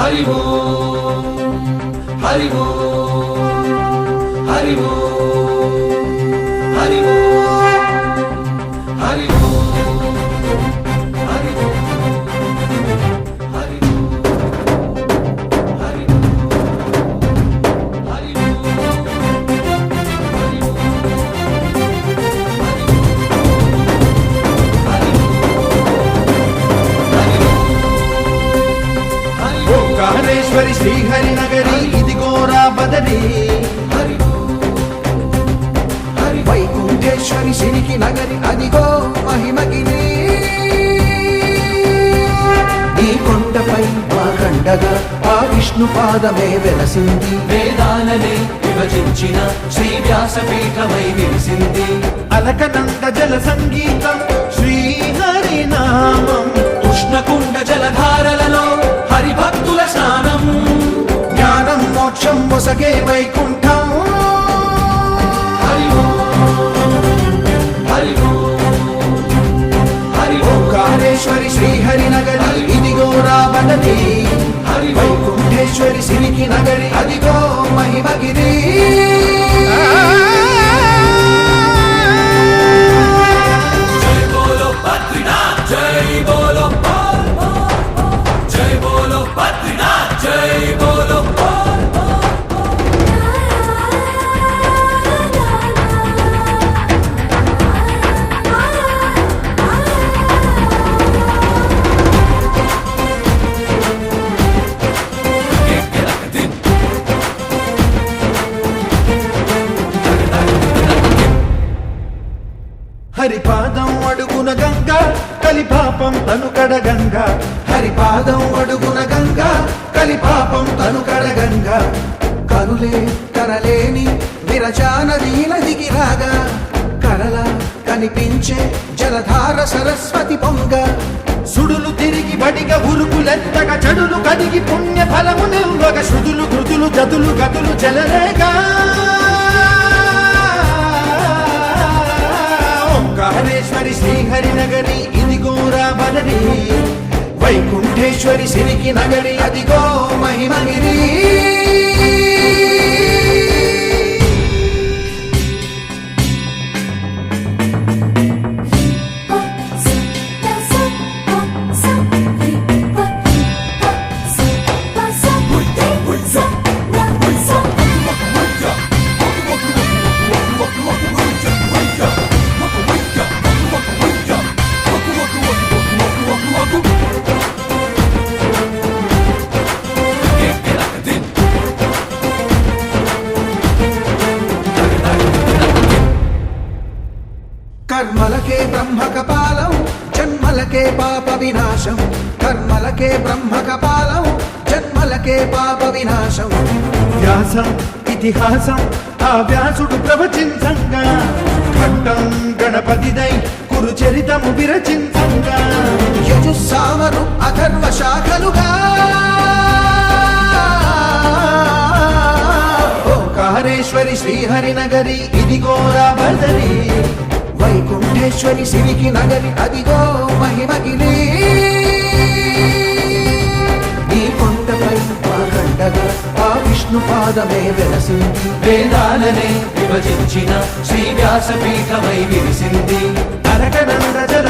హరి ఓం హరి ఓం హరి ఓం హరి ఓం హరి ఓం హరి ఓం హరి ఓంకారేశ్వరి శ్రీహరి నగరి ఇదిగోరా బదరి వైకుంఠేశ్వరి సిరికి నగరి అదిగో మహిమగిరి ఈ కొండపై మా కండగా ఆ విష్ణు పాదమే వెలసింది వేదాలనే విభజించిన శ్రీ వ్యాసపీఠమై విరిసింది అలకనంద జల సంగీతం శ్రీహరి నామం ఉష్ణకుండ జలధారలలో హరిభక్తుల స్నానం జ్ఞానం మోక్షం మొసగే వైకుంఠం హరి ఓం హరి ఓం హరి ఓం ఓంకారేశ్వరి శ్రీహరి నగరి ఇదిగోరా బదరి హరి ఓం వైకుంఠేశ్వరి సిరికి నగరి అదిగో మహిమగిరి జై బోలో బద్రీనాథ్ జై బోలో జై బోలో బద్రీనాథ్ జై బోలో హరిపాదం అడుగున గంగా కలిపాపం తను కడగంగా హరిపాదం అడుగున గంగా కలిపాపం తను కడగంగా కనులే కనలేని విరచానది నదికి రాగా కరల కనిపించే జలధార సరస్వతి పొంగ సుడులు తిరిగి బడిగ ఉరుకులెత్తగా చెడులు కడిగి పుణ్య ఫలము నిల్వగ శృతులు కృతులు జతులు గతులు చెలరేగా ఓంకారేశ్వరి శ్రీహరి నగరి ఇదిగోరా బదరి వైకుంఠేశ్వరి సిరికి నగరి అదిగో మహిమగిరి కర్మలకే బ్రహ్మ కపాలం జన్మలకే పాప వినాశం కర్మలకే బ్రహ్మ కపాలం జన్మలకే పాప వినాశం వ్యాసం ఇతిహాసం ఆ వ్యాసుడు ప్రవచించంగా ఖండం గణపతిదై కురు చరితము విరచించంగా యజుస్సామరు అథర్వ శాఖలుగా ఓంకారేశ్వరి శ్రీహరి నగరి ఇదిగోరా బదరి వైకుంఠేశ్వరి సిరికి నగరి అదిగో మహిమగిరి ఈ కొండపై మా కండగా ఆ విష్ణు పాదమే వెలసింది వేదాలనే విభజించిన శ్రీ వ్యాసపీఠమై విరిసింది అరకనంద జల